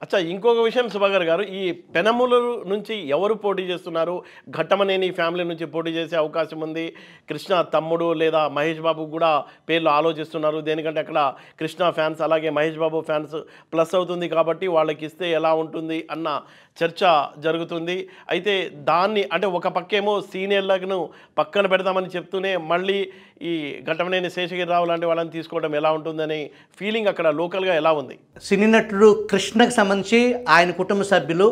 అచ్చా ఇంకొక విషయం సుభాకర్ గారు, ఈ పెనమలూరు నుంచి ఎవరు పోటీ చేస్తున్నారు? ఘట్టమనేని ఫ్యామిలీ నుంచి పోటీ చేసే అవకాశం ఉంది. కృష్ణ తమ్ముడు లేదా మహేష్ బాబు కూడా పేర్లు ఆలోచిస్తున్నారు. దేనికంటే అక్కడ కృష్ణ ఫ్యాన్స్ అలాగే మహేష్ బాబు ఫ్యాన్స్ ప్లస్ అవుతుంది కాబట్టి వాళ్ళకి ఇస్తే ఎలా ఉంటుంది అన్న చర్చ జరుగుతుంది. అయితే దాన్ని అంటే ఒక పక్కేమో సీనియర్లను పక్కన పెడదామని చెప్తూనే మళ్ళీ ఈ ఘట్టమనేని శేషగిరిరావు లాంటి వాళ్ళని తీసుకోవడం ఎలా ఉంటుందని ఫీలింగ్ అక్కడ లోకల్గా ఎలా ఉంది? సినీ నటుడు కృష్ణకు సంబంధించి ఆయన కుటుంబ సభ్యులు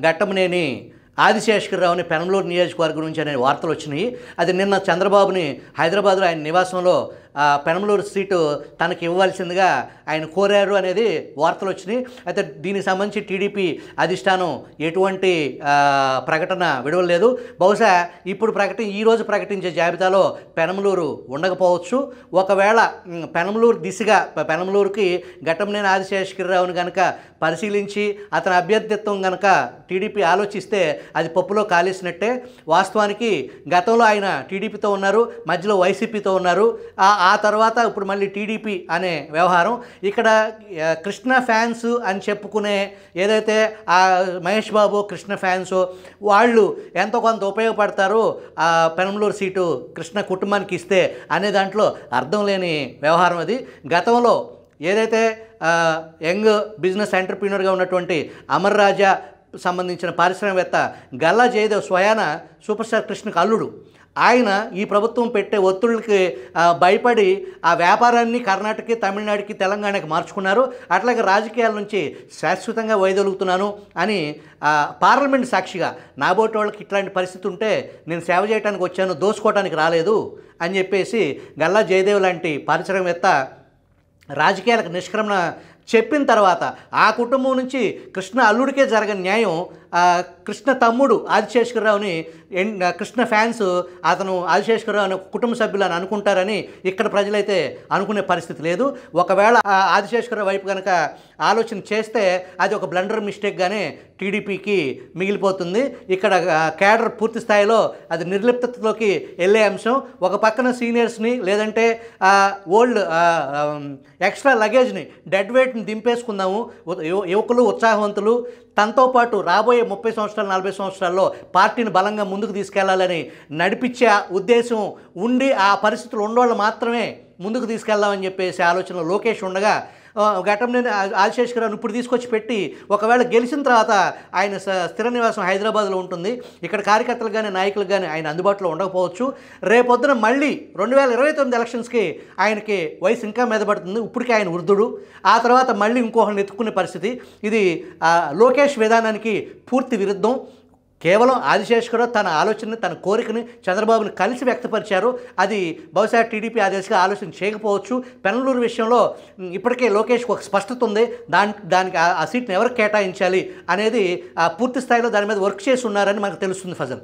ఘట్టమనేని ఆదిశేషగిరిరావుని పెనమలూరు నియోజకవర్గం నుంచి అనే వార్తలు వచ్చినాయి. అది నిన్న చంద్రబాబుని హైదరాబాద్లో ఆయన నివాసంలో పెనమలూరు సీటు తనకి ఇవ్వాల్సిందిగా ఆయన కోరారు అనేది వార్తలు వచ్చినాయి. అయితే దీనికి సంబంధించి టీడీపీ అధిష్టానం ఎటువంటి ప్రకటన విడవలేదు. బహుశా ఇప్పుడు ఈరోజు ప్రకటించే జాబితాలో పెనమలూరు ఉండకపోవచ్చు. ఒకవేళ పెనమలూరు దిశగా పెనమలూరుకి ఘట్టమనేని ఆదిశేషగిరిరావుని కనుక పరిశీలించి అతని అభ్యర్థిత్వం కనుక టీడీపీ ఆలోచిస్తే అది పప్పులో కాలేసినట్టే. వాస్తవానికి గతంలో ఆయన టీడీపీతో ఉన్నారు, మధ్యలో వైసీపీతో ఉన్నారు. ఆ తర్వాత ఇప్పుడు మళ్ళీ టీడీపీ అనే వ్యవహారం. ఇక్కడ కృష్ణ ఫ్యాన్స్ అని చెప్పుకునే ఏదైతే ఆ మహేష్ బాబు కృష్ణ ఫ్యాన్స్ వాళ్ళు ఎంతో కొంత ఉపయోగపడతారు పెనమలూరు సీటు కృష్ణ కుటుంబానికి ఇస్తే అనే దాంట్లో అర్థం లేని వ్యవహారం అది. గతంలో ఏదైతే యంగ్ బిజినెస్ ఎంటర్ప్రీనర్గా ఉన్నటువంటి అమర్ రాజా సంబంధించిన పారిశ్రామికవేత్త గల్లా జయదేవ్ స్వయాన సూపర్ స్టార్ కృష్ణకు అల్లుడు. ఆయన ఈ ప్రభుత్వం పెట్టే ఒత్తిళ్ళకి భయపడి ఆ వ్యాపారాన్ని కర్ణాటకకి, తమిళనాడుకి, తెలంగాణకి మార్చుకున్నారు. అట్లాగే రాజకీయాల నుంచి శాశ్వతంగా వైదొలుగుతున్నాను అని పార్లమెంట్ సాక్షిగా నాబోటి వాళ్ళకి ఇట్లాంటి పరిస్థితి ఉంటే నేను సేవ చేయడానికి వచ్చాను, దోసుకోవడానికి రాలేదు అని చెప్పేసి గల్లా జయదేవ్ లాంటి పారిశ్రామికవేత్త రాజకీయాలకు నిష్క్రమణ చెప్పిన తర్వాత ఆ కుటుంబం నుంచి కృష్ణ అల్లుడికే జరగని న్యాయం కృష్ణ తమ్ముడు ఆదిశేషగిరిరావుని కృష్ణ ఫ్యాన్స్ అతను ఆదిశేషగిరిరావు అనే కుటుంబ సభ్యులు అని అనుకుంటారని ఇక్కడ ప్రజలైతే అనుకునే పరిస్థితి లేదు. ఒకవేళ ఆదిశేషగిరిరావు వైపు కనుక ఆలోచన చేస్తే అది ఒక బ్లండర్ మిస్టేక్గానే టీడీపీకి మిగిలిపోతుంది. ఇక్కడ కేడర్ పూర్తి స్థాయిలో అది నిర్లిప్తతలోకి వెళ్ళే అంశం. ఒక పక్కన సీనియర్స్ని లేదంటే ఓల్డ్ ఎక్స్ట్రా లగేజ్ని డెడ్ వెయిట్ని దింపేసుకుందాము, యువకులు ఉత్సాహవంతులు తనతో పాటు రాబోయే 30 సంవత్సరాలు 40 సంవత్సరాల్లో పార్టీని బలంగా ముందుకు తీసుకెళ్లాలని నడిపించే ఉద్దేశం ఉండి ఆ పరిస్థితులు ఉన్నవాళ్ళు మాత్రమే ముందుకు తీసుకెళ్దామని చెప్పేసి ఆలోచనలో లోకేష్ ఉండగా ఘట్టమనేని ఆదిశేషగిరిరావుని ఇప్పుడు తీసుకొచ్చి పెట్టి ఒకవేళ గెలిచిన తర్వాత ఆయన స్థిర నివాసం హైదరాబాద్లో ఉంటుంది. ఇక్కడ కార్యకర్తలకు కానీ నాయకులకు కానీ ఆయన అందుబాటులో ఉండకపోవచ్చు. రేపొద్దున మళ్ళీ 2029 ఎలక్షన్స్కి ఆయనకి వయసు ఇంకా మెదపడుతుంది. ఇప్పటికే ఆయన వృద్ధుడు. ఆ తర్వాత మళ్ళీ ఇంకొకరిని ఎత్తుకునే పరిస్థితి. ఇది లోకేష్ విధానానికి పూర్తి విరుద్ధం. కేవలం ఆదిశేషగిరిరావు తన ఆలోచనని, తన కోరికని చంద్రబాబుని కలిసి వ్యక్తపరిచారు. అది బహుశా టీడీపీ ఆ దిశగా ఆలోచన చేయకపోవచ్చు. పెనమలూరు విషయంలో ఇప్పటికే లోకేష్కి ఒక స్పష్టత ఉంది. దానికి ఆ సీట్ని ఎవరికి కేటాయించాలి అనేది పూర్తి స్థాయిలో దాని మీద వర్క్ చేసి ఉన్నారని మనకు తెలుస్తుంది ఫజల్.